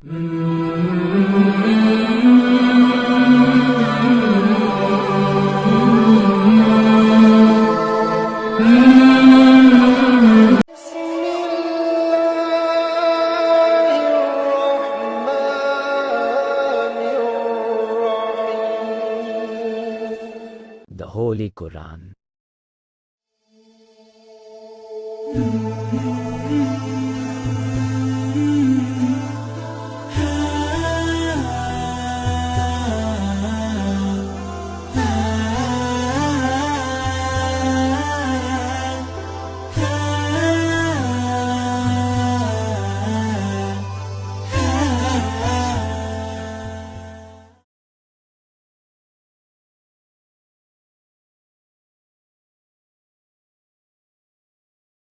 The Holy Quran.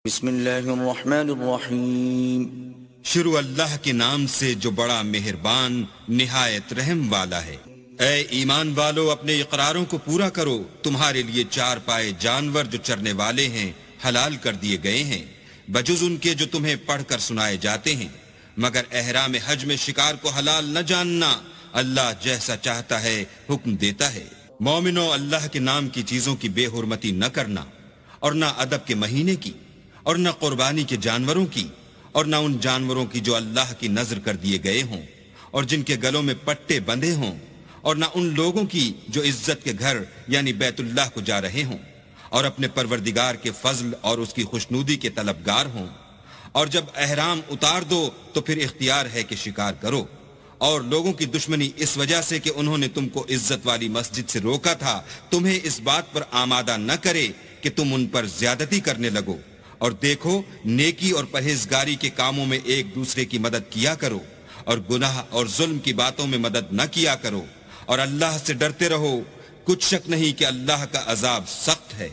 بسم اللہ الرحمن الرحیم۔ شروع اللہ کے نام سے جو بڑا مہربان نہایت رحم والا ہے۔ اے ایمان والو، اپنے اقراروں کو پورا کرو۔ تمہارے لیے چار پائے جانور جو چرنے والے ہیں حلال کر دیے گئے ہیں، بجز ان کے جو تمہیں پڑھ کر سنائے جاتے ہیں، مگر احرام حج میں شکار کو حلال نہ جاننا۔ اللہ جیسا چاہتا ہے حکم دیتا ہے۔ مومنو، اللہ کے نام کی چیزوں کی بے حرمتی نہ کرنا، اور نہ ادب کے مہینے کی، اور نہ قربانی کے جانوروں کی، اور نہ ان جانوروں کی جو اللہ کی نذر کر دیے گئے ہوں اور جن کے گلوں میں پٹے بندھے ہوں، اور نہ ان لوگوں کی جو عزت کے گھر یعنی بیت اللہ کو جا رہے ہوں اور اپنے پروردگار کے فضل اور اس کی خوشنودی کے طلبگار ہوں۔ اور جب احرام اتار دو تو پھر اختیار ہے کہ شکار کرو۔ اور لوگوں کی دشمنی اس وجہ سے کہ انہوں نے تم کو عزت والی مسجد سے روکا تھا، تمہیں اس بات پر آمادہ نہ کرے کہ تم ان پر زیادتی کرنے لگو۔ اور دیکھو، نیکی اور پرہیزگاری کے کاموں میں ایک دوسرے کی مدد کیا کرو، اور گناہ اور ظلم کی باتوں میں مدد نہ کیا کرو، اور اللہ سے ڈرتے رہو۔ کچھ شک نہیں کہ اللہ کا عذاب سخت ہے۔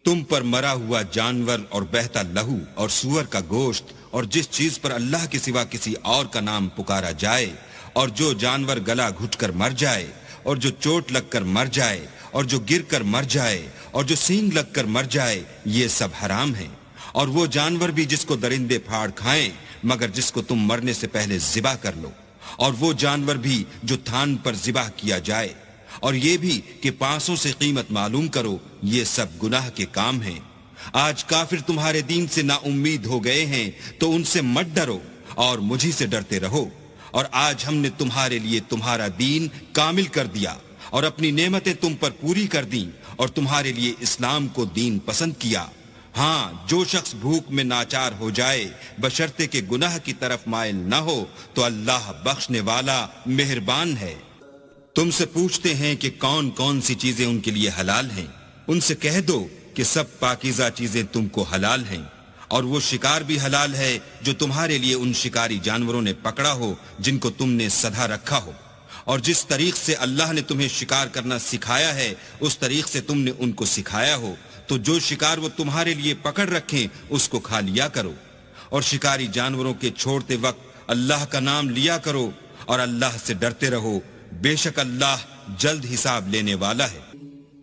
تم پر مرا ہوا جانور اور بہتا لہو اور سور کا گوشت اور جس چیز پر اللہ کے سوا کسی اور کا نام پکارا جائے، اور جو جانور گلا گھٹ کر مر جائے، اور جو چوٹ لگ کر مر جائے، اور جو گر کر مر جائے، اور جو سینگ لگ کر مر جائے، یہ سب حرام ہیں۔ اور وہ جانور بھی جس کو درندے پھاڑ کھائیں مگر جس کو تم مرنے سے پہلے ذبح کر لو، اور وہ جانور بھی جو تھان پر ذبح کیا جائے، اور یہ بھی کہ پانسوں سے قیمت معلوم کرو، یہ سب گناہ کے کام ہیں۔ آج کافر تمہارے دین سے نا امید ہو گئے ہیں تو ان سے مت ڈرو اور مجھی سے ڈرتے رہو۔ اور آج ہم نے تمہارے لیے تمہارا دین کامل کر دیا اور اپنی نعمتیں تم پر پوری کر دیں اور تمہارے لیے اسلام کو دین پسند کیا۔ ہاں، جو شخص بھوک میں ناچار ہو جائے بشرطے کہ گناہ کی طرف مائل نہ ہو تو اللہ بخشنے والا مہربان ہے۔ تم سے پوچھتے ہیں کہ کون کون سی چیزیں ان کے لیے حلال ہیں۔ ان سے کہہ دو کہ سب پاکیزہ چیزیں تم کو حلال ہیں، اور وہ شکار بھی حلال ہے جو تمہارے لیے ان شکاری جانوروں نے پکڑا ہو جن کو تم نے سدھا رکھا ہو، اور جس طریق سے اللہ نے تمہیں شکار کرنا سکھایا ہے اس طریق سے تم نے ان کو سکھایا ہو، تو جو شکار وہ تمہارے لیے پکڑ رکھیں اس کو کھا لیا کرو۔ اور شکاری جانوروں کے چھوڑتے وقت اللہ کا نام لیا کرو اور اللہ سے ڈرتے رہو، بے شک اللہ جلد حساب لینے والا ہے۔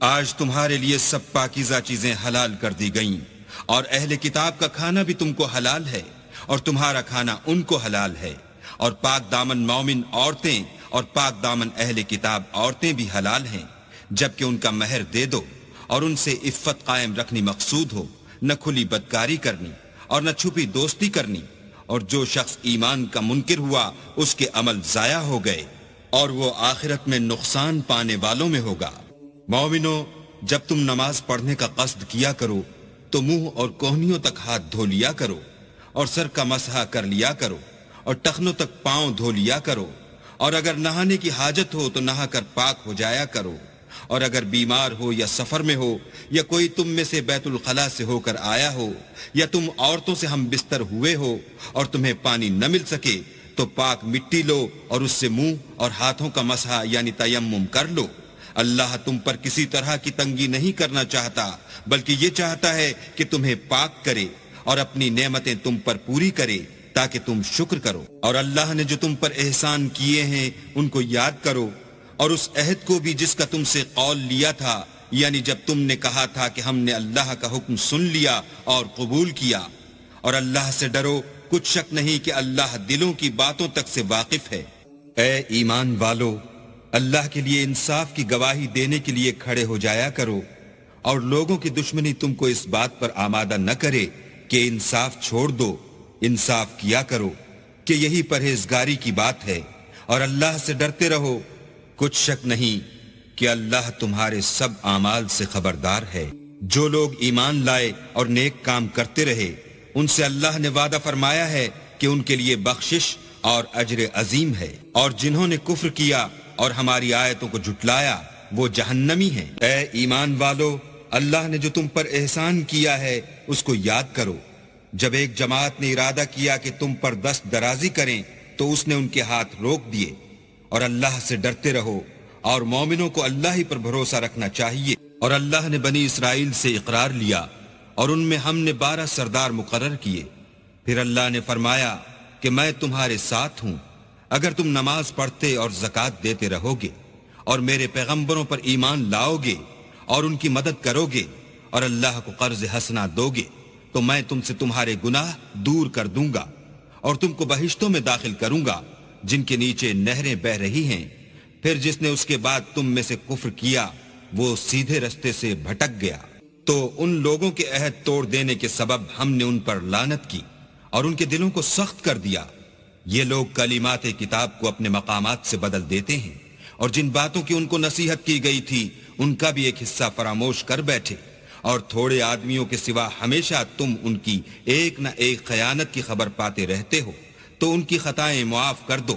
آج تمہارے لیے سب پاکیزہ چیزیں حلال کر دی گئیں، اور اہل کتاب کا کھانا بھی تم کو حلال ہے، اور تمہارا کھانا ان کو حلال ہے۔ اور پاک دامن مومن عورتیں اور پاک دامن اہل کتاب عورتیں بھی حلال ہیں، جبکہ ان کا مہر دے دو، اور ان سے عفت قائم رکھنی مقصود ہو، نہ کھلی بدکاری کرنی اور نہ چھپی دوستی کرنی۔ اور جو شخص ایمان کا منکر ہوا اس کے عمل ضائع ہو گئے، اور وہ آخرت میں نقصان پانے والوں میں ہوگا۔ مومنو، جب تم نماز پڑھنے کا قصد کیا کرو تو منہ اور کوہنیوں تک ہاتھ دھو لیا کرو، اور سر کا مسح کر لیا کرو، اور ٹخنوں تک پاؤں دھو لیا کرو، اور اگر نہانے کی حاجت ہو تو نہا کر پاک ہو جایا کرو۔ اور اگر بیمار ہو یا سفر میں ہو یا کوئی تم میں سے بیت الخلاء سے ہو کر آیا ہو یا تم عورتوں سے ہم بستر ہوئے ہو اور تمہیں پانی نہ مل سکے تو پاک مٹی لو اور اس سے منہ اور ہاتھوں کا مسح یعنی تیمم کر لو۔ اللہ تم پر کسی طرح کی تنگی نہیں کرنا چاہتا، بلکہ یہ چاہتا ہے کہ تمہیں پاک کرے اور اپنی نعمتیں تم پر پوری کرے تاکہ تم شکر کرو۔ اور اللہ نے جو تم پر احسان کیے ہیں ان کو یاد کرو، اور اس عہد کو بھی جس کا تم سے قول لیا تھا، یعنی جب تم نے کہا تھا کہ ہم نے اللہ کا حکم سن لیا اور قبول کیا۔ اور اللہ سے ڈرو کچھ شک نہیں کہ اللہ دلوں کی باتوں تک سے واقف ہے۔ اے ایمان والو، اللہ کے لیے انصاف کی گواہی دینے کے لیے کھڑے ہو جایا کرو، اور لوگوں کی دشمنی تم کو اس بات پر آمادہ نہ کرے کہ انصاف چھوڑ دو۔ انصاف کیا کرو کہ یہی پرہیزگاری کی بات ہے، اور اللہ سے ڈرتے رہو۔ کچھ شک نہیں کہ اللہ تمہارے سب اعمال سے خبردار ہے۔ جو لوگ ایمان لائے اور نیک کام کرتے رہے، ان سے اللہ نے وعدہ فرمایا ہے کہ ان کے لیے بخشش اور اجر عظیم ہے، اور جنہوں نے کفر کیا اور ہماری آیتوں کو جھٹلایا وہ جہنمی ہیں۔ اے ایمان والو، اللہ نے جو تم پر احسان کیا ہے اس کو یاد کرو۔ جب ایک جماعت نے ارادہ کیا کہ تم پر دست درازی کریں تو اس نے ان کے ہاتھ روک دیے، اور اللہ سے ڈرتے رہو، اور مومنوں کو اللہ ہی پر بھروسہ رکھنا چاہیے۔ اور اللہ نے بنی اسرائیل سے اقرار لیا، اور ان میں ہم نے 12 سردار مقرر کیے۔ پھر اللہ نے فرمایا کہ میں تمہارے ساتھ ہوں اگر تم نماز پڑھتے اور زکوٰۃ دیتے رہو گے، اور میرے پیغمبروں پر ایمان لاؤ گے اور ان کی مدد کرو گے، اور اللہ کو قرض حسنہ دو گے، تو میں تم سے تمہارے گناہ دور کر دوں گا، اور تم کو بہشتوں میں داخل کروں گا جن کے نیچے نہریں بہ رہی ہیں۔ پھر جس نے اس کے بعد تم میں سے کفر کیا وہ سیدھے رستے سے بھٹک گیا۔ تو ان لوگوں کے عہد توڑ دینے کے سبب ہم نے ان پر لعنت کی اور ان کے دلوں کو سخت کر دیا۔ یہ لوگ کلمات کتاب کو اپنے مقامات سے بدل دیتے ہیں، اور جن باتوں کی ان کو نصیحت کی گئی تھی ان کا بھی ایک حصہ فراموش کر بیٹھے، اور تھوڑے آدمیوں کے سوا ہمیشہ تم ان کی ایک نہ ایک خیانت کی خبر پاتے رہتے ہو، تو ان کی خطائیں معاف کر دو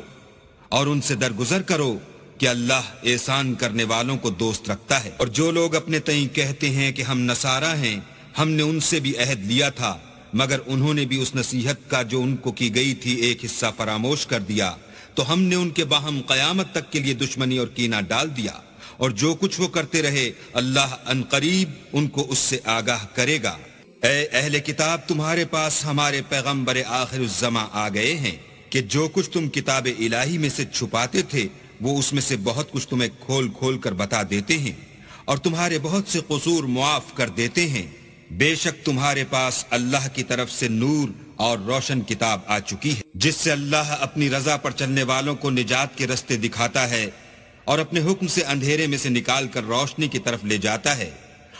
اور ان سے درگزر کرو کہ اللہ احسان کرنے والوں کو دوست رکھتا ہے۔ اور جو لوگ اپنے تئیں کہتے ہیں کہ ہم نصارہ ہیں، ہم نے ان سے بھی عہد لیا تھا، مگر انہوں نے بھی اس نصیحت کا جو ان کو کی گئی تھی ایک حصہ فراموش کر دیا، تو ہم نے ان کے باہم قیامت تک کے لیے دشمنی اور کینہ ڈال دیا، اور جو کچھ وہ کرتے رہے اللہ عنقریب ان کو اس سے آگاہ کرے گا۔ اے اہل کتاب، تمہارے پاس ہمارے پیغمبر آخر الزماں آ گئے ہیں کہ جو کچھ تم کتاب الہی میں سے چھپاتے تھے وہ اس میں سے بہت کچھ تمہیں کھول کھول کر بتا دیتے ہیں، اور تمہارے بہت سے قصور معاف کر دیتے ہیں۔ بے شک تمہارے پاس اللہ کی طرف سے نور اور روشن کتاب آ چکی ہے، جس سے اللہ اپنی رضا پر چلنے والوں کو نجات کے رستے دکھاتا ہے، اور اپنے حکم سے اندھیرے میں سے نکال کر روشنی کی طرف لے جاتا ہے،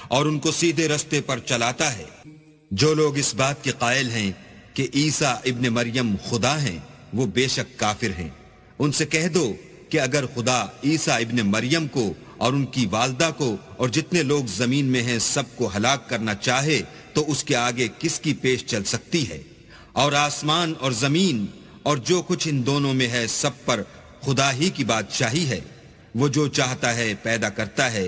اور ان کو سیدھے رستے پر چلاتا ہے۔ جو لوگ اس بات کے قائل ہیں کہ عیسیٰ ابن مریم خدا ہیں، وہ بے شک کافر ہیں۔ ان سے کہہ دو کہ اگر خدا عیسیٰ ابن مریم کو اور ان کی والدہ کو اور جتنے لوگ زمین میں ہیں سب کو ہلاک کرنا چاہے تو اس کے آگے کس کی پیش چل سکتی ہے؟ اور آسمان اور زمین اور جو کچھ ان دونوں میں ہے سب پر خدا ہی کی بادشاہی ہے۔ وہ جو چاہتا ہے پیدا کرتا ہے،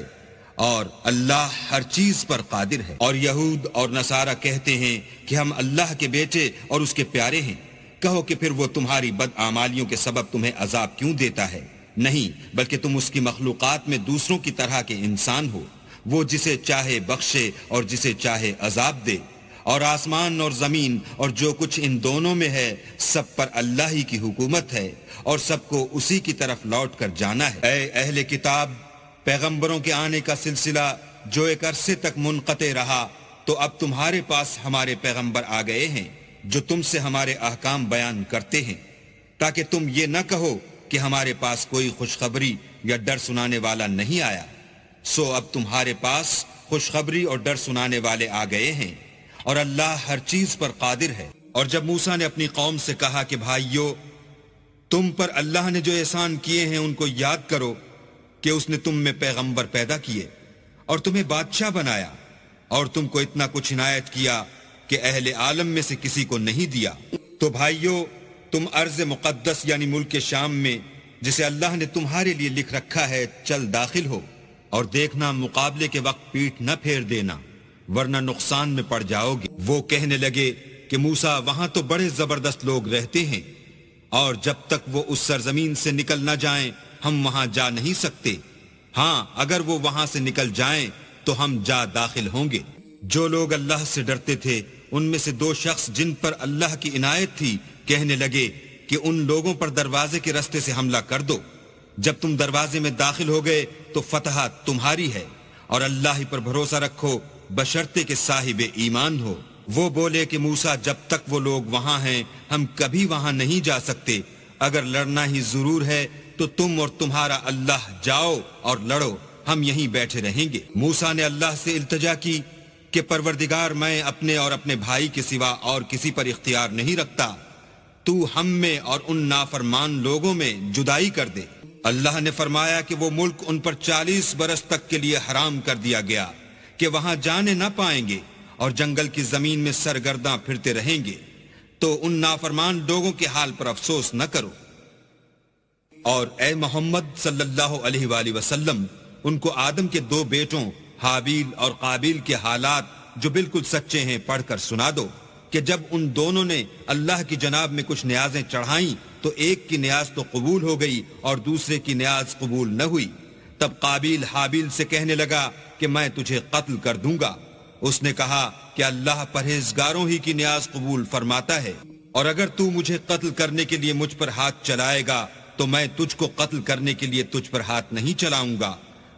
اور اللہ ہر چیز پر قادر ہے۔ اور یہود اور نصارہ کہتے ہیں کہ ہم اللہ کے بیٹے اور اس کے پیارے ہیں۔ کہو کہ پھر وہ تمہاری بدعمالیوں کے سبب تمہیں عذاب کیوں دیتا ہے؟ نہیں، بلکہ تم اس کی مخلوقات میں دوسروں کی طرح کے انسان ہو۔ وہ جسے چاہے بخشے اور جسے چاہے عذاب دے۔ اور آسمان اور زمین اور جو کچھ ان دونوں میں ہے سب پر اللہ ہی کی حکومت ہے، اور سب کو اسی کی طرف لوٹ کر جانا ہے۔ اے اہل کتاب، پیغمبروں کے آنے کا سلسلہ جو ایک عرصے تک منقطع رہا، تو اب تمہارے پاس ہمارے پیغمبر آ گئے ہیں جو تم سے ہمارے احکام بیان کرتے ہیں، تاکہ تم یہ نہ کہو کہ ہمارے پاس کوئی خوشخبری یا ڈر سنانے والا نہیں آیا۔ سو اب تمہارے پاس خوشخبری اور ڈر سنانے والے آ گئے ہیں، اور اللہ ہر چیز پر قادر ہے۔ اور جب موسیٰ نے اپنی قوم سے کہا کہ بھائیو، تم پر اللہ نے جو احسان کیے ہیں ان کو یاد کرو کہ اس نے تم میں پیغمبر پیدا کیے اور تمہیں بادشاہ بنایا، اور تم کو اتنا کچھ عنایت کیا کہ اہل عالم میں سے کسی کو نہیں دیا۔ تو بھائیو، تم ارض مقدس یعنی ملک شام میں جسے اللہ نے تمہارے لیے لکھ رکھا ہے چل داخل ہو، اور دیکھنا مقابلے کے وقت پیٹھ نہ پھیر دینا ورنہ نقصان میں پڑ جاؤ گے۔ وہ کہنے لگے کہ موسیٰ، وہاں تو بڑے زبردست لوگ رہتے ہیں، اور جب تک وہ اس سرزمین سے نکل نہ جائیں ہم وہاں جا نہیں سکتے۔ ہاں، اگر وہ وہاں سے نکل جائیں تو ہم جا داخل ہوں گے۔ جو لوگ اللہ سے ڈرتے تھے ان میں سے 2 شخص جن پر اللہ کی عنایت تھی کہنے لگے کہ ان لوگوں پر دروازے کے رستے سے حملہ کر دو۔ جب تم دروازے میں داخل ہو گئے تو فتح تمہاری ہے، اور اللہ ہی پر بھروسہ رکھو بشرطے کہ صاحب ایمان ہو۔ وہ بولے کہ موسیٰ جب تک وہ لوگ وہاں ہیں ہم کبھی وہاں نہیں جا سکتے، اگر لڑنا ہی ضرور ہے تو تم اور تمہارا اللہ جاؤ اور لڑو، ہم یہیں بیٹھے رہیں گے۔ موسیٰ نے اللہ سے التجا کی کہ پروردگار میں اپنے اور اپنے بھائی کے سوا اور کسی پر اختیار نہیں رکھتا، تو ہم میں اور ان نافرمان لوگوں میں جدائی کر دے۔ اللہ نے فرمایا کہ وہ ملک ان پر 40 برس تک کے لیے حرام کر دیا گیا کہ وہاں جانے نہ پائیں گے اور جنگل کی زمین میں سرگرداں پھرتے رہیں گے، تو ان نافرمان لوگوں کے حال پر افسوس نہ کرو۔ اور اے محمد صلی اللہ علیہ وآلہ وسلم ان کو آدم کے 2 بیٹوں حابیل اور قابیل کے حالات جو بالکل سچے ہیں پڑھ کر سنا دو کہ جب ان دونوں نے اللہ کی جناب میں کچھ نیازیں چڑھائیں تو ایک کی نیاز تو قبول ہو گئی اور دوسرے کی نیاز قبول نہ ہوئی۔ تب قابیل حابیل سے کہنے لگا کہ میں تجھے قتل کر دوں گا۔ اس نے کہا کہ اللہ پرہیزگاروں ہی کی نیاز قبول فرماتا ہے، اور اگر تو مجھے قتل کرنے کے لیے مجھ پر ہاتھ چلائے گا تو میں تجھ کو قتل کرنے کے لیے تجھ پر ہاتھ نہیں چلاؤں گا۔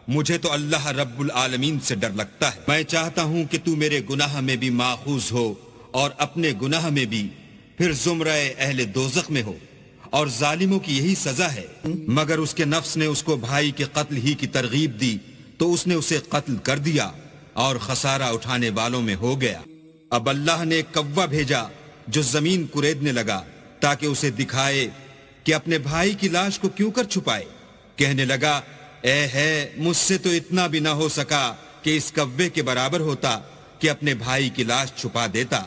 مجھے تو اللہ رب العالمین سے ڈر لگتا ہے، میں چاہتا ہوں کہ تو میرے گناہ میں بھی ماخوذ ہو اور اپنے گناہ میں بھی، پھر زمرہ اہل دوزخ میں ہو، اور ظالموں کی یہی سزا ہے۔ مگر اس کے نفس نے اس کو بھائی کے قتل ہی کی ترغیب دی تو اس نے اسے قتل کر دیا اور خسارہ اٹھانے والوں میں ہو گیا۔ اب اللہ نے ایک کوا بھیجا جو زمین کریدنے لگا تاکہ اسے دکھائے کہ اپنے بھائی کی لاش کو کیوں کر چھپائے۔ کہنے لگا اے ہے مجھ سے تو اتنا بھی نہ ہو سکا کہ اس کوے کے برابر ہوتا کہ اپنے بھائی کی لاش چھپا دیتا۔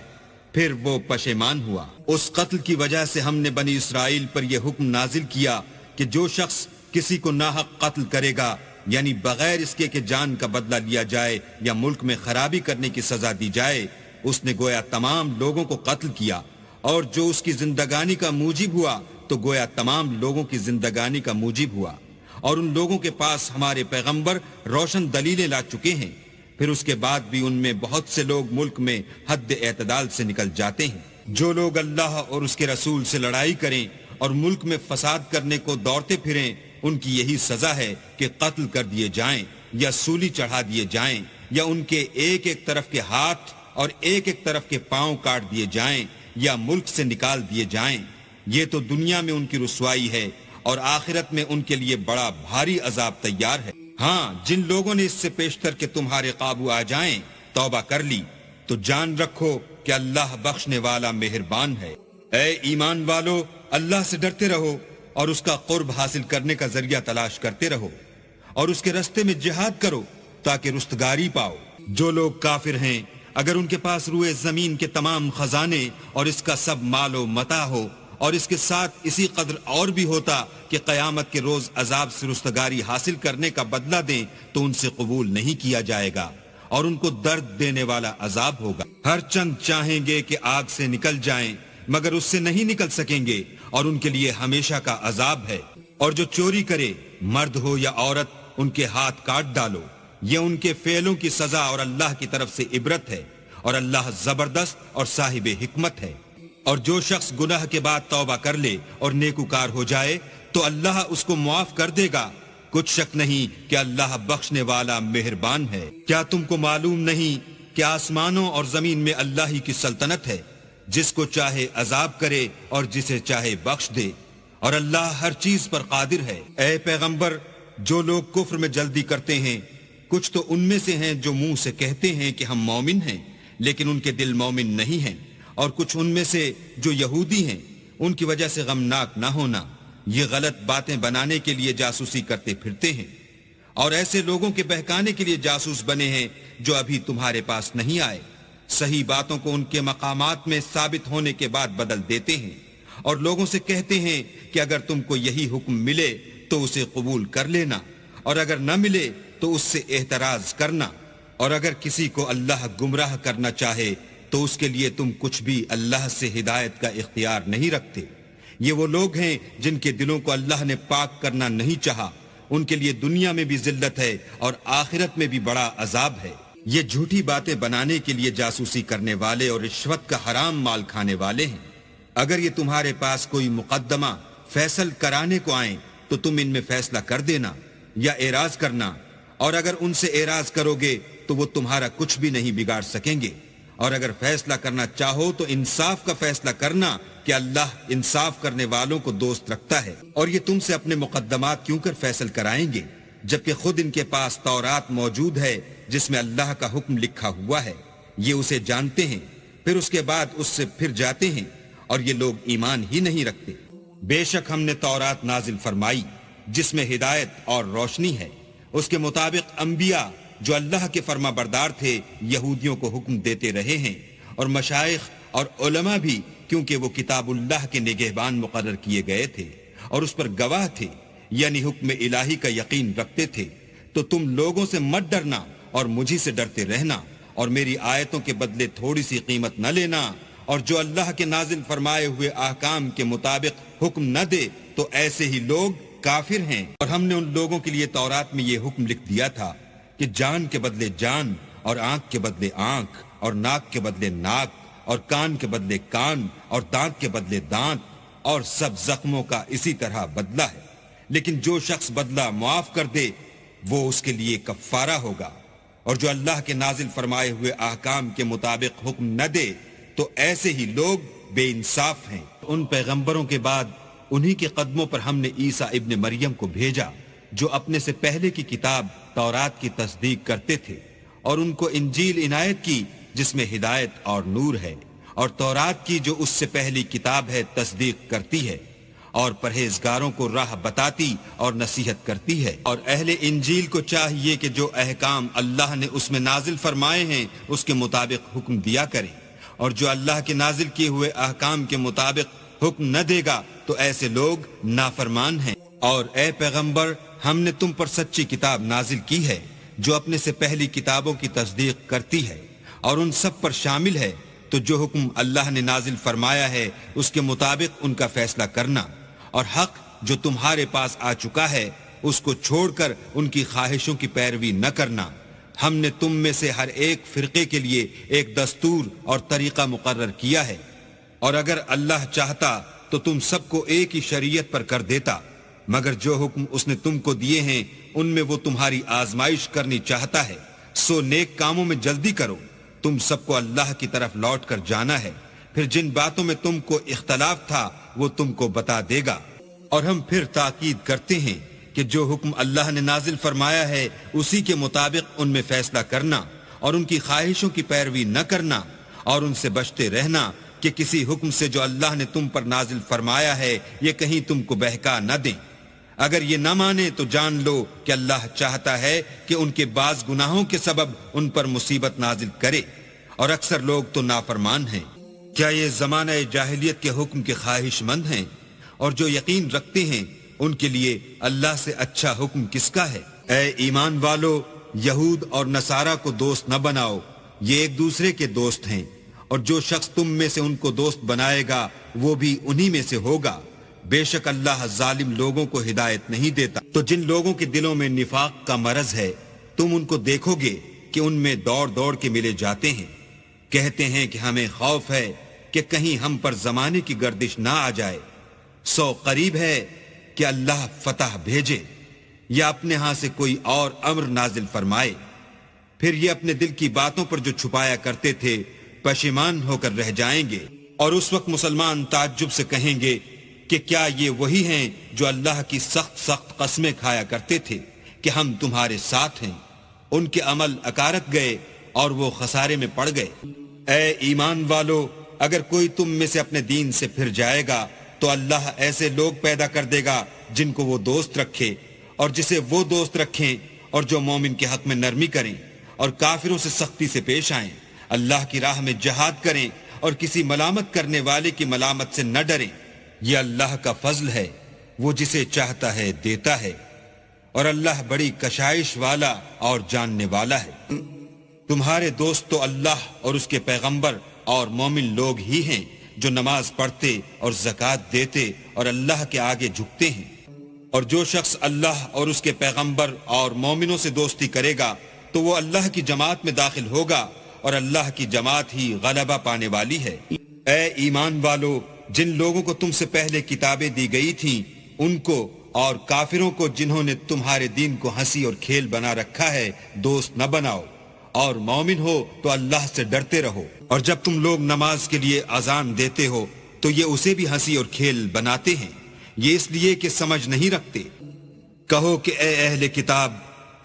پھر وہ پشیمان ہوا۔ اس قتل کی وجہ سے ہم نے بنی اسرائیل پر یہ حکم نازل کیا کہ جو شخص کسی کو ناحق قتل کرے گا، یعنی بغیر اس کے کہ جان کا بدلہ لیا جائے یا ملک میں خرابی کرنے کی سزا دی جائے، اس نے گویا تمام لوگوں کو قتل کیا، اور جو اس کی زندگانی کا موجب ہوا تو گویا تمام لوگوں کی زندگانی کا موجب ہوا۔ اور ان لوگوں کے پاس ہمارے پیغمبر روشن دلیلیں لا چکے ہیں، پھر اس کے بعد بھی ان میں بہت سے لوگ ملک میں حد اعتدال سے نکل جاتے ہیں۔ جو لوگ اللہ اور اس کے رسول سے لڑائی کریں اور ملک میں فساد کرنے کو دوڑتے پھریں، ان کی یہی سزا ہے کہ قتل کر دیے جائیں یا سولی چڑھا دیے جائیں، یا ان کے ایک ایک طرف کے ہاتھ اور ایک ایک طرف کے پاؤں کاٹ دیے جائیں یا ملک سے نکال دیے جائیں۔ یہ تو دنیا میں ان کی رسوائی ہے، اور آخرت میں ان کے لیے بڑا بھاری عذاب تیار ہے۔ ہاں، جن لوگوں نے اس سے پیشتر کہ تمہارے قابو آ جائیں توبہ کر لی تو جان رکھو کہ اللہ بخشنے والا مہربان ہے۔ اے ایمان والو، اللہ سے ڈرتے رہو اور اس کا قرب حاصل کرنے کا ذریعہ تلاش کرتے رہو، اور اس کے رستے میں جہاد کرو تاکہ رستگاری پاؤ۔ جو لوگ کافر ہیں اگر ان کے پاس روئے زمین کے تمام خزانے اور اس کا سب مال و متاع ہو، اور اس کے ساتھ اسی قدر اور بھی ہوتا کہ قیامت کے روز عذاب سے رستگاری حاصل کرنے کا بدلہ دیں، تو ان سے قبول نہیں کیا جائے گا اور ان کو درد دینے والا عذاب ہوگا۔ ہر چند چاہیں گے کہ آگ سے نکل جائیں مگر اس سے نہیں نکل سکیں گے، اور ان کے لیے ہمیشہ کا عذاب ہے۔ اور جو چوری کرے، مرد ہو یا عورت، ان کے ہاتھ کاٹ ڈالو، یہ ان کے فعلوں کی سزا اور اللہ کی طرف سے عبرت ہے، اور اللہ زبردست اور صاحب حکمت ہے۔ اور جو شخص گناہ کے بعد توبہ کر لے اور نیکوکار ہو جائے تو اللہ اس کو معاف کر دے گا۔ کچھ شک نہیں کہ اللہ بخشنے والا مہربان ہے۔ کیا تم کو معلوم نہیں کہ آسمانوں اور زمین میں اللہ ہی کی سلطنت ہے، جس کو چاہے عذاب کرے اور جسے چاہے بخش دے، اور اللہ ہر چیز پر قادر ہے۔ اے پیغمبر، جو لوگ کفر میں جلدی کرتے ہیں، کچھ تو ان میں سے ہیں جو منہ سے کہتے ہیں کہ ہم مومن ہیں لیکن ان کے دل مومن نہیں ہیں، اور کچھ ان میں سے جو یہودی ہیں، ان کی وجہ سے غمناک نہ ہونا، یہ غلط باتیں بنانے کے لیے جاسوسی کرتے پھرتے ہیں، اور ایسے لوگوں کے بہکانے کے لیے جاسوس بنے ہیں جو ابھی تمہارے پاس نہیں آئے۔ صحیح باتوں کو ان کے مقامات میں ثابت ہونے کے بعد بدل دیتے ہیں، اور لوگوں سے کہتے ہیں کہ اگر تم کو یہی حکم ملے تو اسے قبول کر لینا، اور اگر نہ ملے تو اس سے احتراز کرنا، اور اگر کسی کو اللہ گمراہ کرنا چاہے تو اس کے لیے تم کچھ بھی اللہ سے ہدایت کا اختیار نہیں رکھتے۔ یہ وہ لوگ ہیں جن کے دلوں کو اللہ نے پاک کرنا نہیں چاہا، ان کے لیے دنیا میں بھی ذلت ہے اور آخرت میں بھی بڑا عذاب ہے۔ یہ جھوٹی باتیں بنانے کے لیے جاسوسی کرنے والے اور رشوت کا حرام مال کھانے والے ہیں۔ اگر یہ تمہارے پاس کوئی مقدمہ فیصل کرانے کو آئیں تو تم ان میں فیصلہ کر دینا یا اعراض کرنا، اور اگر ان سے اعراض کرو گے تو وہ تمہارا کچھ بھی نہیں بگاڑ سکیں گے، اور اگر فیصلہ کرنا چاہو تو انصاف کا فیصلہ کرنا کہ اللہ انصاف کرنے والوں کو دوست رکھتا ہے۔ اور یہ تم سے اپنے مقدمات کیوں کر فیصل کرائیں گے جبکہ خود ان کے پاس تورات موجود ہے جس میں اللہ کا حکم لکھا ہوا ہے، یہ اسے جانتے ہیں، پھر اس کے بعد اس سے پھر جاتے ہیں اور یہ لوگ ایمان ہی نہیں رکھتے۔ بے شک ہم نے تورات نازل فرمائی جس میں ہدایت اور روشنی ہے، اس کے مطابق انبیاء جو اللہ کے فرما بردار تھے یہودیوں کو حکم دیتے رہے ہیں، اور مشائخ اور علماء بھی، کیونکہ وہ کتاب اللہ کے نگہبان مقرر کیے گئے تھے اور اس پر گواہ تھے، یعنی حکم الہی کا یقین رکھتے تھے۔ تو تم لوگوں سے مت ڈرنا اور مجھی سے ڈرتے رہنا، اور میری آیتوں کے بدلے تھوڑی سی قیمت نہ لینا، اور جو اللہ کے نازل فرمائے ہوئے احکام کے مطابق حکم نہ دے تو ایسے ہی لوگ کافر ہیں۔ اور ہم نے ان لوگوں کے لیے تورات میں یہ حکم لکھ دیا تھا کہ جان کے بدلے جان، اور آنکھ کے بدلے آنکھ، اور ناک کے بدلے ناک، اور کان کے بدلے کان، اور دانت کے بدلے دانت، اور سب زخموں کا اسی طرح بدلہ ہے، لیکن جو شخص بدلہ معاف کر دے وہ اس کے لیے کفارہ ہوگا، اور جو اللہ کے نازل فرمائے ہوئے احکام کے مطابق حکم نہ دے تو ایسے ہی لوگ بے انصاف ہیں۔ ان پیغمبروں کے بعد انہی کے قدموں پر ہم نے عیسیٰ ابن مریم کو بھیجا جو اپنے سے پہلے کی کتاب تورات کی تصدیق کرتے تھے، اور ان کو انجیل عنایت کی جس میں ہدایت اور نور ہے، اور تورات کی جو اس سے پہلی کتاب ہے تصدیق کرتی ہے، اور پرہیزگاروں کو راہ بتاتی اور نصیحت کرتی ہے۔ اور اہل انجیل کو چاہیے کہ جو احکام اللہ نے اس میں نازل فرمائے ہیں اس کے مطابق حکم دیا کریں، اور جو اللہ کے نازل کیے ہوئے احکام کے مطابق حکم نہ دے گا تو ایسے لوگ نافرمان ہیں۔ اور اے پیغمبر، ہم نے تم پر سچی کتاب نازل کی ہے جو اپنے سے پہلی کتابوں کی تصدیق کرتی ہے اور ان سب پر شامل ہے، تو جو حکم اللہ نے نازل فرمایا ہے اس کے مطابق ان کا فیصلہ کرنا، اور حق جو تمہارے پاس آ چکا ہے اس کو چھوڑ کر ان کی خواہشوں کی پیروی نہ کرنا۔ ہم نے تم میں سے ہر ایک فرقے کے لیے ایک دستور اور طریقہ مقرر کیا ہے، اور اگر اللہ چاہتا تو تم سب کو ایک ہی شریعت پر کر دیتا، مگر جو حکم اس نے تم کو دیے ہیں ان میں وہ تمہاری آزمائش کرنی چاہتا ہے، سو نیک کاموں میں جلدی کرو، تم سب کو اللہ کی طرف لوٹ کر جانا ہے، پھر جن باتوں میں تم کو اختلاف تھا وہ تم کو بتا دے گا۔ اور ہم پھر تاکید کرتے ہیں کہ جو حکم اللہ نے نازل فرمایا ہے اسی کے مطابق ان میں فیصلہ کرنا، اور ان کی خواہشوں کی پیروی نہ کرنا، اور ان سے بچتے رہنا کہ کسی حکم سے جو اللہ نے تم پر نازل فرمایا ہے یہ کہیں تم کو بہکا نہ دیں۔ اگر یہ نہ مانے تو جان لو کہ اللہ چاہتا ہے کہ ان کے بعض گناہوں کے سبب ان پر مصیبت نازل کرے، اور اکثر لوگ تو نافرمان ہیں۔ کیا یہ زمانہ جاہلیت کے حکم کے خواہش مند ہیں؟ اور جو یقین رکھتے ہیں ان کے لیے اللہ سے اچھا حکم کس کا ہے؟ اے ایمان والو، یہود اور نصارہ کو دوست نہ بناؤ، یہ ایک دوسرے کے دوست ہیں، اور جو شخص تم میں سے ان کو دوست بنائے گا وہ بھی انہی میں سے ہوگا، بے شک اللہ ظالم لوگوں کو ہدایت نہیں دیتا۔ تو جن لوگوں کے دلوں میں نفاق کا مرض ہے تم ان کو دیکھو گے کہ ان میں دوڑ دوڑ کے ملے جاتے ہیں، کہتے ہیں کہ ہمیں خوف ہے کہ کہیں ہم پر زمانے کی گردش نہ آ جائے، سو قریب ہے کہ اللہ فتح بھیجے یا اپنے ہاں سے کوئی اور امر نازل فرمائے، پھر یہ اپنے دل کی باتوں پر جو چھپایا کرتے تھے پشیمان ہو کر رہ جائیں گے۔ اور اس وقت مسلمان تعجب سے کہیں گے کہ کیا یہ وہی ہیں جو اللہ کی سخت سخت قسمیں کھایا کرتے تھے کہ ہم تمہارے ساتھ ہیں؟ ان کے عمل اکارت گئے اور وہ خسارے میں پڑ گئے۔ اے ایمان والو، اگر کوئی تم میں سے اپنے دین سے پھر جائے گا تو اللہ ایسے لوگ پیدا کر دے گا جن کو وہ دوست رکھے اور جسے وہ دوست رکھیں، اور جو مومن کے حق میں نرمی کریں اور کافروں سے سختی سے پیش آئیں، اللہ کی راہ میں جہاد کریں اور کسی ملامت کرنے والے کی ملامت سے نہ ڈریں۔ یہ اللہ کا فضل ہے، وہ جسے چاہتا ہے دیتا ہے، اور اللہ بڑی کشائش والا اور جاننے والا ہے۔ تمہارے دوست تو اللہ اور اس کے پیغمبر اور مومن لوگ ہی ہیں جو نماز پڑھتے اور زکوٰۃ دیتے اور اللہ کے آگے جھکتے ہیں۔ اور جو شخص اللہ اور اس کے پیغمبر اور مومنوں سے دوستی کرے گا تو وہ اللہ کی جماعت میں داخل ہوگا، اور اللہ کی جماعت ہی غلبہ پانے والی ہے۔ اے ایمان والو، جن لوگوں کو تم سے پہلے کتابیں دی گئی تھیں ان کو اور کافروں کو جنہوں نے تمہارے دین کو ہنسی اور کھیل بنا رکھا ہے دوست نہ بناؤ، اور مومن ہو تو اللہ سے ڈرتے رہو، اور جب تم لوگ نماز کے لیے اذان دیتے ہو تو یہ اسے بھی ہنسی اور کھیل بناتے ہیں، یہ اس لیے کہ سمجھ نہیں رکھتے۔ کہو کہ اے اہل کتاب،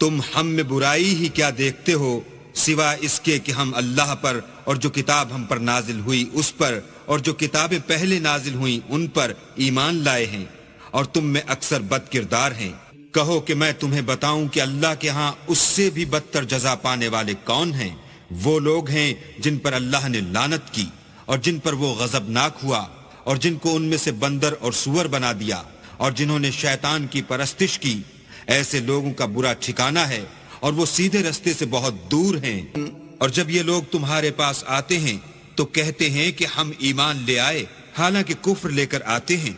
تم ہم میں برائی ہی کیا دیکھتے ہو سوائے اس کے کہ ہم اللہ پر اور جو کتاب ہم پر نازل ہوئی اس پر اور جو کتابیں پہلے نازل ہوئیں ان پر ایمان لائے ہیں، اور تم میں اکثر بد کردار ہیں۔ کہو کہ میں تمہیں بتاؤں کہ اللہ کے ہاں اس سے بھی بدتر جزا پانے والے کون ہیں؟ وہ لوگ ہیں جن پر اللہ نے لعنت کی اور جن پر وہ غضبناک ہوا، اور جن کو ان میں سے بندر اور سور بنا دیا، اور جنہوں نے شیطان کی پرستش کی۔ ایسے لوگوں کا برا ٹھکانہ ہے اور وہ سیدھے رستے سے بہت دور ہیں۔ اور جب یہ لوگ تمہارے پاس آتے ہیں تو کہتے ہیں کہ ہم ایمان لے آئے، حالانکہ کفر لے کر آتے ہیں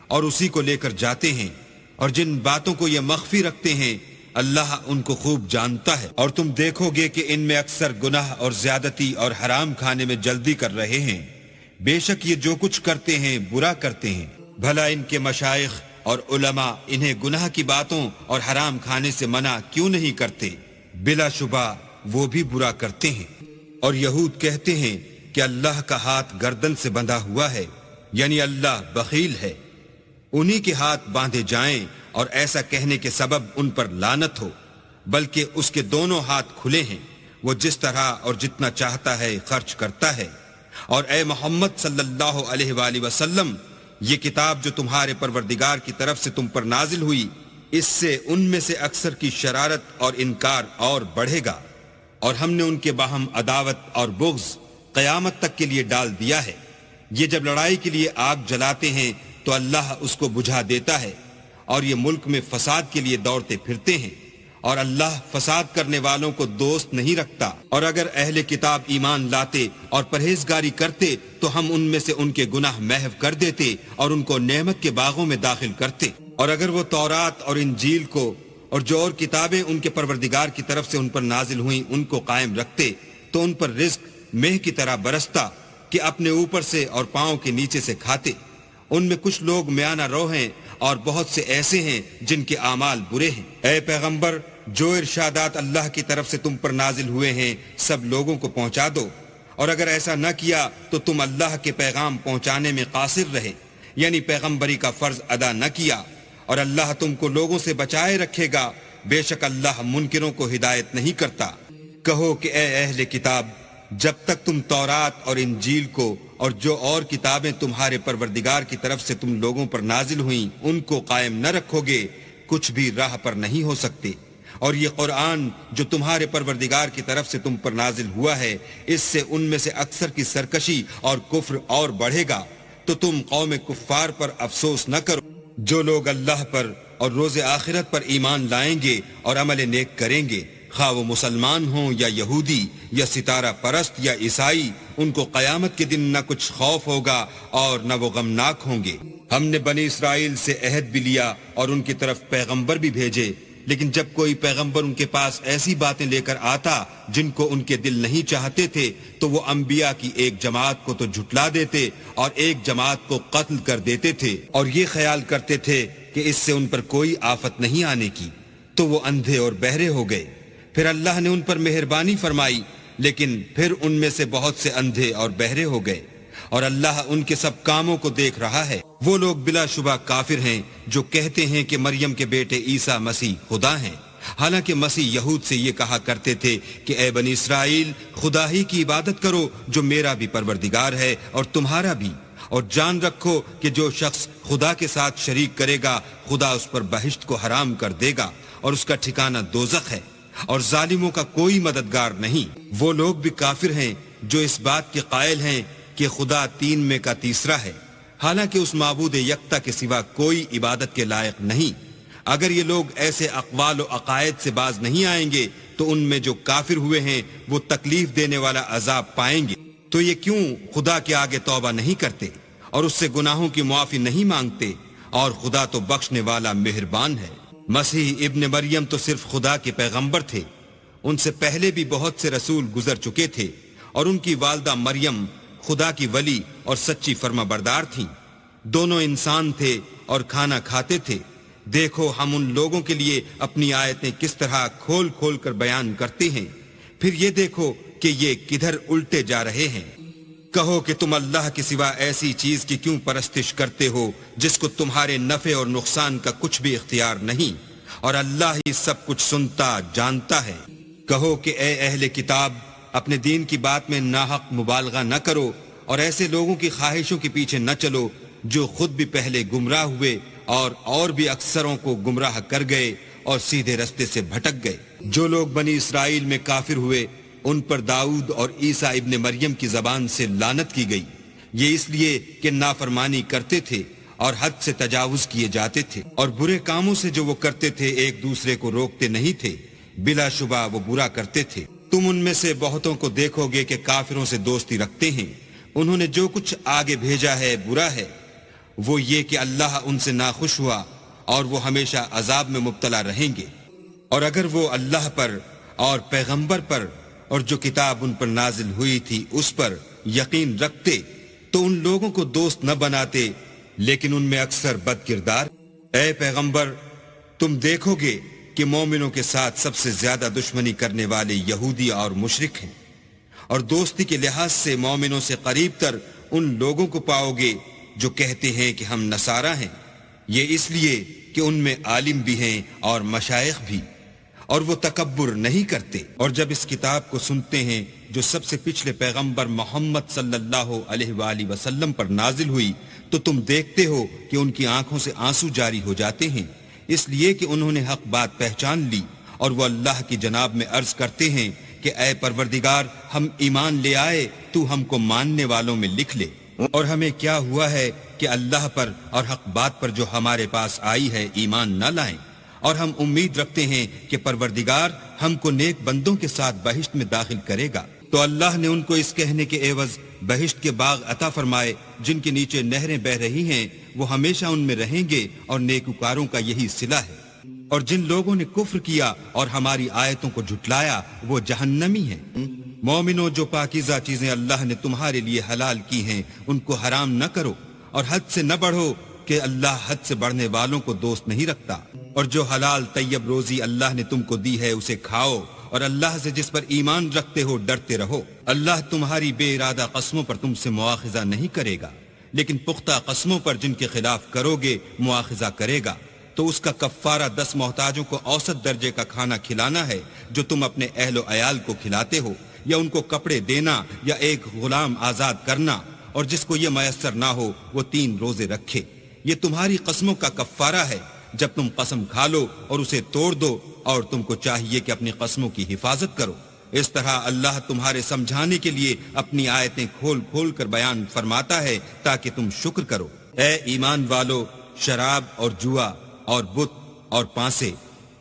اور اسی کو لے کر جاتے ہیں، اور جن باتوں کو یہ مخفی رکھتے ہیں اللہ ان کو خوب جانتا ہے۔ اور تم دیکھو گے کہ ان میں اکثر گناہ اور زیادتی اور حرام کھانے میں جلدی کر رہے ہیں، بے شک یہ جو کچھ کرتے ہیں برا کرتے ہیں۔ بھلا ان کے مشائخ اور علماء انہیں گناہ کی باتوں اور حرام کھانے سے منع کیوں نہیں کرتے؟ بلا شبہ وہ بھی برا کرتے ہیں۔ اور یہود کہتے ہیں کہ اللہ کا ہاتھ گردن سے بندھا ہوا ہے، یعنی اللہ بخیل ہے، انہی کے ہاتھ باندھے جائیں، اور ایسا کہنے کے سبب ان پر لعنت ہو، بلکہ اس کے دونوں ہاتھ کھلے ہیں، وہ جس طرح اور جتنا چاہتا ہے خرچ کرتا ہے۔ اور اے محمد صلی اللہ علیہ وآلہ وسلم، یہ کتاب جو تمہارے پروردگار کی طرف سے تم پر نازل ہوئی، اس سے ان میں سے اکثر کی شرارت اور انکار اور بڑھے گا، اور ہم نے ان کے باہم عداوت اور بغض قیامت تک کے لیے ڈال دیا ہے۔ یہ جب لڑائی کے لیے آگ جلاتے ہیں تو اللہ اس کو بجھا دیتا ہے، اور یہ ملک میں فساد کے لیے دوڑتے پھرتے ہیں، اور اللہ فساد کرنے والوں کو دوست نہیں رکھتا۔ اور اگر اہل کتاب ایمان لاتے اور پرہیزگاری کرتے تو ہم ان میں سے ان کے گناہ محو کر دیتے اور ان کو نعمت کے باغوں میں داخل کرتے۔ اور اگر وہ تورات اور انجیل کو اور جو اور کتابیں ان کے پروردگار کی طرف سے ان پر نازل ہوئیں ان کو قائم رکھتے تو ان پر رزق مہ کی طرح برستا کہ اپنے اوپر سے اور پاؤں کے نیچے سے کھاتے۔ ان میں کچھ لوگ میانہ رو ہیں اور بہت سے ایسے ہیں جن کے اعمال برے ہیں۔ اے پیغمبر، جو ارشادات اللہ کی طرف سے تم پر نازل ہوئے ہیں سب لوگوں کو پہنچا دو، اور اگر ایسا نہ کیا تو تم اللہ کے پیغام پہنچانے میں قاصر رہے، یعنی پیغمبری کا فرض ادا نہ کیا، اور اللہ تم کو لوگوں سے بچائے رکھے گا، بے شک اللہ منکروں کو ہدایت نہیں کرتا۔ کہو کہ اے اہل کتاب، جب تک تم تورات اور انجیل کو اور جو اور کتابیں تمہارے پروردگار کی طرف سے تم لوگوں پر نازل ہوئیں ان کو قائم نہ رکھو گے، کچھ بھی راہ پر نہیں ہو سکتے۔ اور یہ قرآن جو تمہارے پروردگار کی طرف سے تم پر نازل ہوا ہے، اس سے ان میں سے اکثر کی سرکشی اور کفر اور بڑھے گا، تو تم قوم کفار پر افسوس نہ کرو۔ جو لوگ اللہ پر اور روز آخرت پر ایمان لائیں گے اور عمل نیک کریں گے، خواہ وہ مسلمان ہوں یا یہودی یا ستارہ پرست یا عیسائی، ان کو قیامت کے دن نہ کچھ خوف ہوگا اور نہ وہ غمناک ہوں گے۔ ہم نے بنی اسرائیل سے عہد بھی لیا اور ان کی طرف پیغمبر بھی بھیجے، لیکن جب کوئی پیغمبر ان کے پاس ایسی باتیں لے کر آتا جن کو ان کے دل نہیں چاہتے تھے تو وہ انبیاء کی ایک جماعت کو تو جھٹلا دیتے اور ایک جماعت کو قتل کر دیتے تھے، اور یہ خیال کرتے تھے کہ اس سے ان پر کوئی آفت نہیں آنے کی، تو وہ اندھے اور بہرے ہو گئے۔ پھر اللہ نے ان پر مہربانی فرمائی، لیکن پھر ان میں سے بہت سے اندھے اور بہرے ہو گئے، اور اللہ ان کے سب کاموں کو دیکھ رہا ہے۔ وہ لوگ بلا شبہ کافر ہیں جو کہتے ہیں کہ مریم کے بیٹے عیسیٰ مسیح خدا ہیں، حالانکہ مسیح یہود سے یہ کہا کرتے تھے کہ اے بنی اسرائیل، خدا ہی کی عبادت کرو جو میرا بھی پروردگار ہے اور تمہارا بھی، اور جان رکھو کہ جو شخص خدا کے ساتھ شریک کرے گا خدا اس پر بہشت کو حرام کر دے گا اور اس کا ٹھکانہ دوزخ ہے، اور ظالموں کا کوئی مددگار نہیں۔ وہ لوگ بھی کافر ہیں جو اس بات کے قائل ہیں کہ خدا تین میں کا تیسرا ہے، حالانکہ اس معبود یکتا کے سوا کوئی عبادت کے لائق نہیں۔ اگر یہ لوگ ایسے اقوال و عقائد سے باز نہیں آئیں گے تو ان میں جو کافر ہوئے ہیں وہ تکلیف دینے والا عذاب پائیں گے۔ تو یہ کیوں خدا کے آگے توبہ نہیں کرتے اور اس سے گناہوں کی معافی نہیں مانگتے، اور خدا تو بخشنے والا مہربان ہے۔ مسیح ابن مریم تو صرف خدا کے پیغمبر تھے، ان سے پہلے بھی بہت سے رسول گزر چکے تھے، اور ان کی والدہ مریم خدا کی ولی اور سچی فرما بردار تھیں۔ دونوں انسان تھے اور کھانا کھاتے تھے۔ دیکھو ہم ان لوگوں کے لیے اپنی آیتیں کس طرح کھول کھول کر بیان کرتے ہیں پھر یہ دیکھو کہ یہ کدھر الٹے جا رہے ہیں۔ کہو کہ تم اللہ کے سوا ایسی چیز کی کیوں پرستش کرتے ہو جس کو تمہارے نفع اور نقصان کا کچھ بھی اختیار نہیں، اور اللہ ہی سب کچھ سنتا جانتا ہے۔ کہو کہ اے اہل کتاب، اپنے دین کی بات میں ناحق مبالغہ نہ کرو اور ایسے لوگوں کی خواہشوں کے پیچھے نہ چلو جو خود بھی پہلے گمراہ ہوئے اور بھی اکثروں کو گمراہ کر گئے اور سیدھے رستے سے بھٹک گئے۔ جو لوگ بنی اسرائیل میں کافر ہوئے ان پر داؤد اور عیسیٰ ابن مریم کی زبان سے لعنت کی گئی، یہ اس لیے کہ نافرمانی کرتے تھے اور حد سے تجاوز کیے جاتے تھے، اور برے کاموں سے جو وہ کرتے تھے ایک دوسرے کو روکتے نہیں تھے، بلا شبہ وہ برا کرتے تھے۔ تم ان میں سے بہتوں کو دیکھو گے کہ کافروں سے دوستی رکھتے ہیں، انہوں نے جو کچھ آگے بھیجا ہے برا ہے، وہ یہ کہ اللہ ان سے ناخوش ہوا اور وہ ہمیشہ عذاب میں مبتلا رہیں گے۔ اور اگر وہ اللہ پر اور پیغمبر پر اور جو کتاب ان پر نازل ہوئی تھی اس پر یقین رکھتے تو ان لوگوں کو دوست نہ بناتے، لیکن ان میں اکثر بد کردار۔ اے پیغمبر، تم دیکھو گے کہ مومنوں کے ساتھ سب سے زیادہ دشمنی کرنے والے یہودی اور مشرک ہیں، اور دوستی کے لحاظ سے مومنوں سے قریب تر ان لوگوں کو پاؤ گے جو کہتے ہیں کہ ہم نصارہ ہیں، یہ اس لیے کہ ان میں عالم بھی ہیں اور مشائخ بھی، اور وہ تکبر نہیں کرتے۔ اور جب اس کتاب کو سنتے ہیں جو سب سے پچھلے پیغمبر محمد صلی اللہ علیہ وآلہ وسلم پر نازل ہوئی تو تم دیکھتے ہو کہ ان کی آنکھوں سے آنسو جاری ہو جاتے ہیں، اس لیے کہ انہوں نے حق بات پہچان لی، اور وہ اللہ کی جناب میں عرض کرتے ہیں کہ اے پروردگار، ہم ایمان لے آئے، تو ہم کو ماننے والوں میں لکھ لے۔ اور ہمیں کیا ہوا ہے کہ اللہ پر اور حق بات پر جو ہمارے پاس آئی ہے ایمان نہ لائیں، اور ہم امید رکھتے ہیں کہ پروردگار ہم کو نیک بندوں کے ساتھ بہشت میں داخل کرے گا۔ تو اللہ نے ان کو اس کہنے کے عوض بہشت کے باغ عطا فرمائے جن کے نیچے نہریں بہ رہی ہیں، وہ ہمیشہ ان میں رہیں گے، اور نیکوکاروں کا یہی صلہ ہے۔ اور جن لوگوں نے کفر کیا اور ہماری آیتوں کو جھٹلایا وہ جہنمی ہیں۔ مومنوں، جو پاکیزہ چیزیں اللہ نے تمہارے لیے حلال کی ہیں ان کو حرام نہ کرو، اور حد سے نہ بڑھو کہ اللہ حد سے بڑھنے والوں کو دوست نہیں رکھتا۔ اور جو حلال طیب روزی اللہ نے تم کو دی ہے اسے کھاؤ، اور اللہ سے جس پر ایمان رکھتے ہو ڈرتے رہو۔ اللہ تمہاری بے ارادہ قسموں پر تم سے مواخذہ نہیں کرے گا، لیکن پختہ قسموں پر جن کے خلاف کرو گے مواخذہ کرے گا۔ تو اس کا کفارہ 10 محتاجوں کو اوسط درجے کا کھانا کھلانا ہے جو تم اپنے اہل و عیال کو کھلاتے ہو، یا ان کو کپڑے دینا، یا ایک غلام آزاد کرنا، اور جس کو یہ میسر نہ ہو وہ 3 روزے رکھے۔ یہ تمہاری قسموں کا کفارہ ہے جب تم قسم کھا لو اور اسے توڑ دو، اور تم کو چاہیے کہ اپنی قسموں کی حفاظت کرو۔ اس طرح اللہ تمہارے سمجھانے کے لیے اپنی آیتیں کھول کھول کر بیان فرماتا ہے تاکہ تم شکر کرو۔ اے ایمان والو، شراب اور جوا اور بت اور پانسے،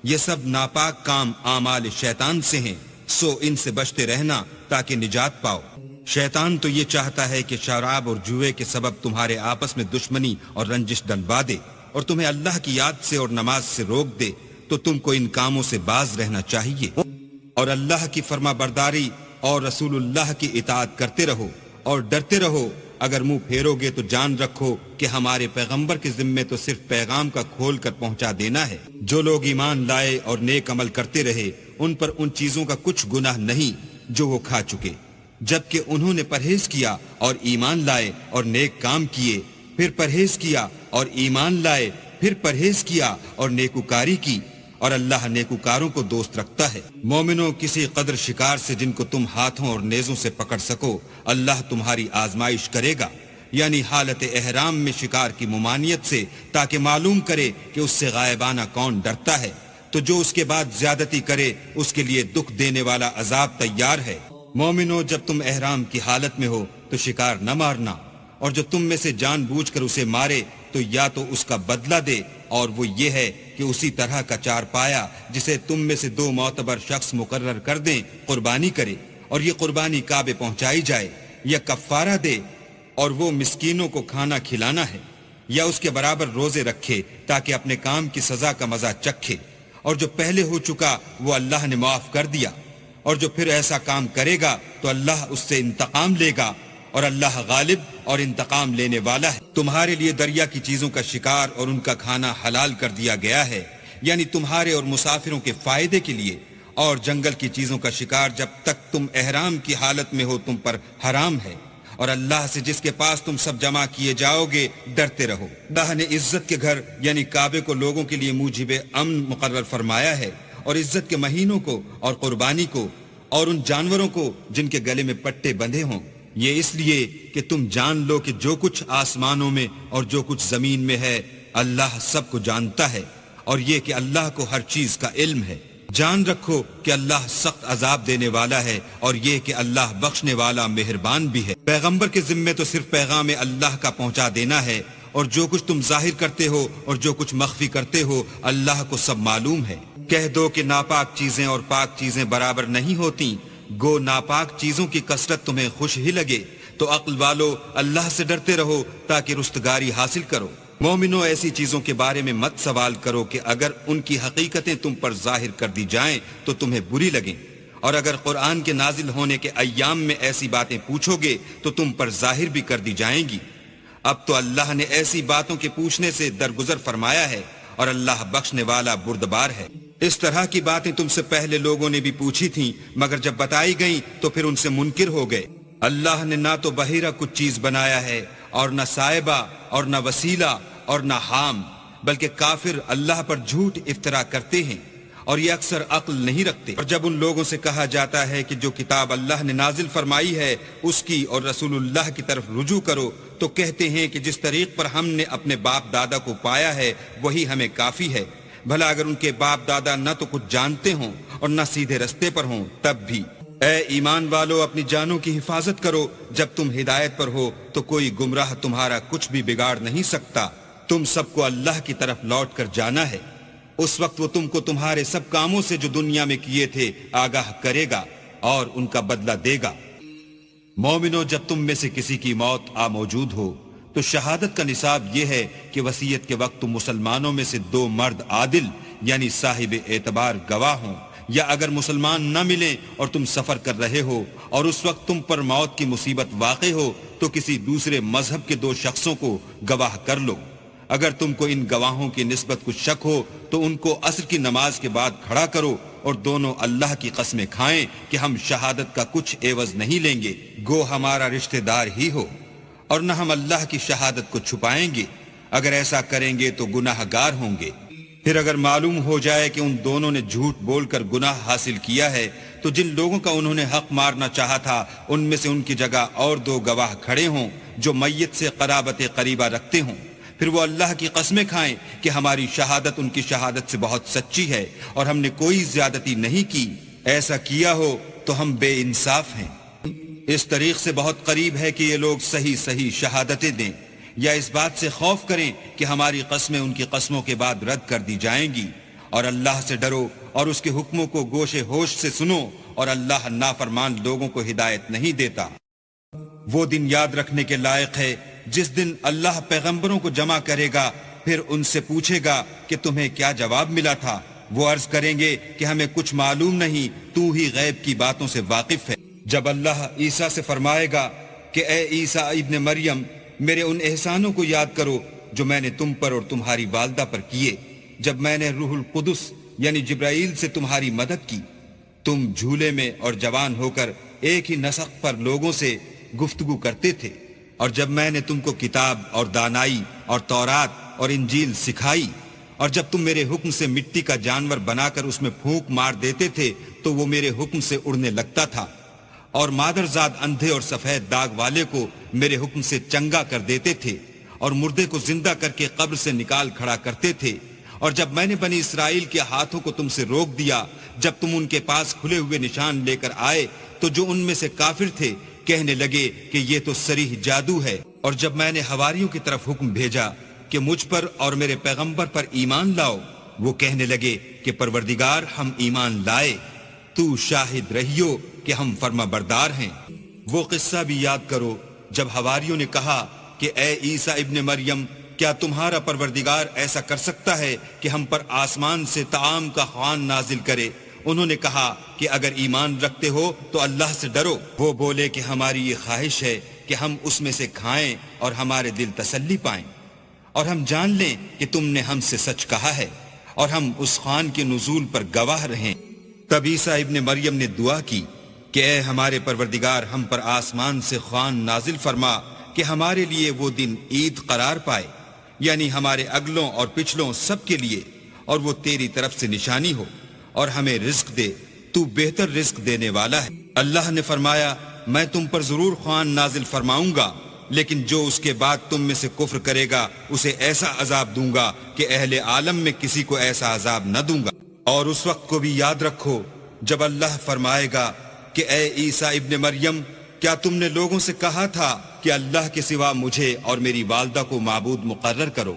یہ سب ناپاک کام اعمال شیطان سے ہیں، سو ان سے بچتے رہنا تاکہ نجات پاؤ۔ شیطان تو یہ چاہتا ہے کہ شراب اور جوئے کے سبب تمہارے آپس میں دشمنی اور رنجش ڈلوا دے، اور تمہیں اللہ کی یاد سے اور نماز سے روک دے، تو تم کو ان کاموں سے باز رہنا چاہیے، اور اللہ کی فرما برداری اور رسول اللہ کی اطاعت کرتے رہو، اور ڈرتے رہو۔ اگر منہ پھیرو گے تو جان رکھو کہ ہمارے پیغمبر کے ذمے تو صرف پیغام کا کھول کر پہنچا دینا ہے۔ جو لوگ ایمان لائے اور نیک عمل کرتے رہے ان پر ان چیزوں کا کچھ گناہ نہیں جو وہ کھا چکے، جبکہ انہوں نے پرہیز کیا اور ایمان لائے اور نیک کام کیے، پھر پرہیز کیا اور ایمان لائے، پھر پرہیز کیا اور نیکوکاری کی، اور اللہ نیکوکاروں کو دوست رکھتا ہے۔ مومنوں، کسی قدر شکار سے جن کو تم ہاتھوں اور نیزوں سے پکڑ سکو اللہ تمہاری آزمائش کرے گا، یعنی حالت احرام میں شکار کی ممانعت سے، تاکہ معلوم کرے کہ اس سے غائبانہ کون ڈرتا ہے۔ تو جو اس کے بعد زیادتی کرے اس کے لیے دکھ دینے والا عذاب تیار ہے۔ مومنوں، جب تم احرام کی حالت میں ہو تو شکار نہ مارنا، اور جو تم میں سے جان بوجھ کر اسے مارے تو یا تو اس کا بدلہ دے، اور وہ یہ ہے کہ اسی طرح کا چارپایا جسے تم میں سے 2 معتبر شخص مقرر کر دیں قربانی کرے، اور یہ قربانی کعبے پہنچائی جائے، یا کفارہ دے اور وہ مسکینوں کو کھانا کھلانا ہے، یا اس کے برابر روزے رکھے تاکہ اپنے کام کی سزا کا مزہ چکھے، اور جو پہلے ہو چکا وہ اللہ نے معاف کر دیا، اور جو پھر ایسا کام کرے گا تو اللہ اس سے انتقام لے گا، اور اللہ غالب اور انتقام لینے والا ہے۔ تمہارے لیے دریا کی چیزوں کا شکار اور ان کا کھانا حلال کر دیا گیا ہے، یعنی تمہارے اور مسافروں کے فائدے کے لیے، اور جنگل کی چیزوں کا شکار جب تک تم احرام کی حالت میں ہو تم پر حرام ہے، اور اللہ سے جس کے پاس تم سب جمع کیے جاؤ گے ڈرتے رہو۔ اللہ نے عزت کے گھر یعنی کعبے کو لوگوں کے لیے موجب امن مقرر فرمایا ہے، اور عزت کے مہینوں کو اور قربانی کو اور ان جانوروں کو جن کے گلے میں پٹے بندھے ہوں، یہ اس لیے کہ تم جان لو کہ جو کچھ آسمانوں میں اور جو کچھ زمین میں ہے اللہ سب کو جانتا ہے، اور یہ کہ اللہ کو ہر چیز کا علم ہے۔ جان رکھو کہ اللہ سخت عذاب دینے والا ہے، اور یہ کہ اللہ بخشنے والا مہربان بھی ہے۔ پیغمبر کے ذمے تو صرف پیغام اللہ کا پہنچا دینا ہے، اور جو کچھ تم ظاہر کرتے ہو اور جو کچھ مخفی کرتے ہو اللہ کو سب معلوم ہے۔ کہہ دو کہ ناپاک چیزیں اور پاک چیزیں برابر نہیں ہوتی، گو ناپاک چیزوں کی کثرت تمہیں خوش ہی لگے، تو عقل والو اللہ سے ڈرتے رہو تاکہ رستگاری حاصل کرو۔ مومنو، ایسی چیزوں کے بارے میں مت سوال کرو کہ اگر ان کی حقیقتیں تم پر ظاہر کر دی جائیں تو تمہیں بری لگیں، اور اگر قرآن کے نازل ہونے کے ایام میں ایسی باتیں پوچھو گے تو تم پر ظاہر بھی کر دی جائیں گی۔ اب تو اللہ نے ایسی باتوں کے پوچھنے سے درگزر فرمایا ہے، اور اللہ بخشنے والا بردبار ہے۔ اس طرح کی باتیں تم سے پہلے لوگوں نے بھی پوچھی تھیں، مگر جب بتائی گئیں تو پھر ان سے منکر ہو گئے۔ اللہ نے نہ تو بحیرہ کچھ چیز بنایا ہے، اور نہ صائبہ، اور نہ وسیلہ، اور نہ حام، بلکہ کافر اللہ پر جھوٹ افترا کرتے ہیں، اور یہ اکثر عقل نہیں رکھتے۔ اور جب ان لوگوں سے کہا جاتا ہے کہ جو کتاب اللہ نے نازل فرمائی ہے اس کی اور رسول اللہ کی طرف رجوع کرو، تو کہتے ہیں کہ جس طریق پر ہم نے اپنے باپ دادا کو پایا ہے وہی ہمیں کافی ہے، بھلا اگر ان کے باپ دادا نہ تو کچھ جانتے ہوں اور نہ سیدھے رستے پر ہوں تب بھی۔ اے ایمان والو، اپنی جانوں کی حفاظت کرو، جب تم ہدایت پر ہو تو کوئی گمراہ تمہارا کچھ بھی بگاڑ نہیں سکتا۔ تم سب کو اللہ کی طرف لوٹ کر جانا ہے، اس وقت وہ تم کو تمہارے سب کاموں سے جو دنیا میں کیے تھے آگاہ کرے گا اور ان کا بدلہ دے گا۔ مومنو، جب تم میں سے کسی کی موت آ موجود ہو تو شہادت کا نصاب یہ ہے کہ وصیت کے وقت تم مسلمانوں میں سے 2 مرد عادل یعنی صاحب اعتبار گواہ ہوں، یا اگر مسلمان نہ ملیں اور تم سفر کر رہے ہو اور اس وقت تم پر موت کی مصیبت واقع ہو تو کسی دوسرے مذہب کے 2 شخصوں کو گواہ کر لو۔ اگر تم کو ان گواہوں کی نسبت کچھ شک ہو تو ان کو عصر کی نماز کے بعد کھڑا کرو، اور دونوں اللہ کی قسمیں کھائیں کہ ہم شہادت کا کچھ عوض نہیں لیں گے، گو ہمارا رشتہ دار ہی ہو، اور نہ ہم اللہ کی شہادت کو چھپائیں گے، اگر ایسا کریں گے تو گناہ گار ہوں گے۔ پھر اگر معلوم ہو جائے کہ ان دونوں نے جھوٹ بول کر گناہ حاصل کیا ہے تو جن لوگوں کا انہوں نے حق مارنا چاہا تھا ان میں سے ان کی جگہ اور 2 گواہ کھڑے ہوں جو میت سے قرابت قریبہ رکھتے ہوں، پھر وہ اللہ کی قسمیں کھائیں کہ ہماری شہادت ان کی شہادت سے بہت سچی ہے اور ہم نے کوئی زیادتی نہیں کی، ایسا کیا ہو تو ہم بے انصاف ہیں۔ اس طریق سے بہت قریب ہے کہ یہ لوگ صحیح شہادتیں دیں، یا اس بات سے خوف کریں کہ ہماری قسمیں ان کی قسموں کے بعد رد کر دی جائیں گی، اور اللہ سے ڈرو اور اس کے حکموں کو گوش ہوش سے سنو، اور اللہ نافرمان لوگوں کو ہدایت نہیں دیتا۔ وہ دن یاد رکھنے کے لائق ہے جس دن اللہ پیغمبروں کو جمع کرے گا، پھر ان سے پوچھے گا کہ تمہیں کیا جواب ملا تھا، وہ عرض کریں گے کہ ہمیں کچھ معلوم نہیں، تو ہی غیب کی باتوں سے واقف ہے۔ جب اللہ عیسیٰ سے فرمائے گا کہ اے عیسیٰ ابن مریم، میرے ان احسانوں کو یاد کرو جو میں نے تم پر اور تمہاری والدہ پر کیے، جب میں نے روح القدس یعنی جبرائیل سے تمہاری مدد کی، تم جھولے میں اور جوان ہو کر ایک ہی نسق پر لوگوں سے گفتگو کرتے تھے، اور جب میں نے تم کو کتاب اور دانائی اور تورات اور انجیل سکھائی، اور جب تم میرے حکم سے مٹی کا جانور بنا کر اس میں پھونک مار دیتے تھے تو وہ میرے حکم سے اڑنے لگتا تھا، اور مادرزاد اندھے اور سفید داغ والے کو میرے حکم سے چنگا کر دیتے تھے، اور مردے کو زندہ کر کے قبر سے نکال کھڑا کرتے تھے، اور جب میں نے بنی اسرائیل کے ہاتھوں کو تم سے روک دیا جب تم ان کے پاس کھلے ہوئے نشان لے کر آئے تو جو ان میں سے کافر تھے کہنے لگے کہ یہ تو صریح جادو ہے، اور جب میں نے حواریوں کی طرف حکم بھیجا کہ مجھ پر اور میرے پیغمبر پر ایمان لاؤ، وہ کہنے لگے کہ پروردگار ہم ایمان لائے، تو شاہد رہیو کہ ہم فرما بردار ہیں۔ وہ قصہ بھی یاد کرو جب حواریوں نے کہا کہ اے عیسیٰ ابن مریم، کیا تمہارا پروردگار ایسا کر سکتا ہے کہ ہم پر آسمان سے طعام کا خوان نازل کرے؟ انہوں نے کہا کہ اگر ایمان رکھتے ہو تو اللہ سے ڈرو۔ وہ بولے کہ ہماری یہ خواہش ہے کہ ہم اس میں سے کھائیں اور ہمارے دل تسلی پائیں، اور ہم جان لیں کہ تم نے ہم سے سچ کہا ہے، اور ہم اس خوان کے نزول پر گواہ رہیں۔ تب عیسیٰ ابن مریم نے دعا کی کہ اے ہمارے پروردگار، ہم پر آسمان سے خوان نازل فرما کہ ہمارے لیے وہ دن عید قرار پائے، یعنی ہمارے اگلوں اور پچھلوں سب کے لیے، اور وہ تیری طرف سے نشانی ہو، اور ہمیں رزق دے، تو بہتر رزق دینے والا ہے۔ اللہ نے فرمایا میں تم پر ضرور خوان نازل فرماؤں گا، لیکن جو اس کے بعد تم میں سے کفر کرے گا اسے ایسا عذاب دوں گا کہ اہل عالم میں کسی کو ایسا عذاب نہ دوں گا۔ اور اس وقت کو بھی یاد رکھو جب اللہ فرمائے گا کہ اے عیسیٰ ابن مریم، کیا تم نے لوگوں سے کہا تھا کہ اللہ کے سوا مجھے اور میری والدہ کو معبود مقرر کرو؟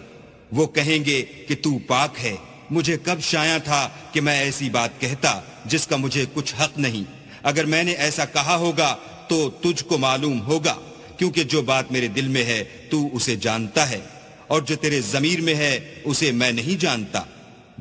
وہ کہیں گے کہ تو پاک ہے، مجھے کب شایع تھا کہ میں ایسی بات کہتا جس کا مجھے کچھ حق نہیں۔ اگر میں نے ایسا کہا ہوگا تو تجھ کو معلوم ہوگا، کیونکہ جو بات میرے دل میں ہے تو اسے جانتا ہے، اور جو تیرے ضمیر میں ہے اسے میں نہیں جانتا۔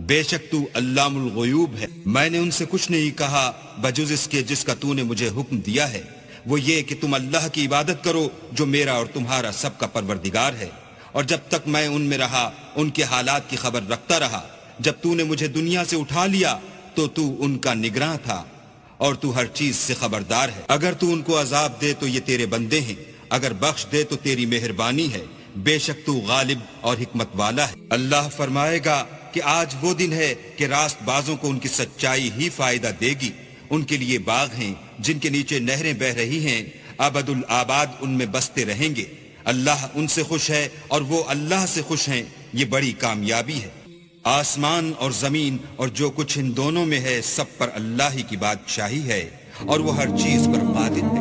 بے شک تو علام الغیوب ہے۔ میں نے ان سے کچھ نہیں کہا بجز اس کے جس کا تو نے مجھے حکم دیا ہے، وہ یہ کہ تم اللہ کی عبادت کرو جو میرا اور تمہارا سب کا پروردگار ہے۔ اور جب تک میں ان میں رہا ان کے حالات کی خبر رکھتا رہا۔ جب تو نے مجھے دنیا سے اٹھا لیا تو ان کا نگراں تھا، اور تو ہر چیز سے خبردار ہے۔ اگر تو ان کو عذاب دے تو یہ تیرے بندے ہیں، اگر بخش دے تو تیری مہربانی ہے، بے شک تو غالب اور حکمت والا ہے۔ اللہ فرمائے گا کہ آج وہ دن ہے کہ راست بازوں کو ان کی سچائی ہی فائدہ دے گی۔ ان کے لیے باغ ہیں جن کے نیچے نہریں بہ رہی ہیں، ابد الآباد ان میں بستے رہیں گے۔ اللہ ان سے خوش ہے اور وہ اللہ سے خوش ہیں، یہ بڑی کامیابی ہے۔ آسمان اور زمین اور جو کچھ ان دونوں میں ہے سب پر اللہ ہی کی بادشاہی ہے، اور وہ ہر چیز پر قادر ہے۔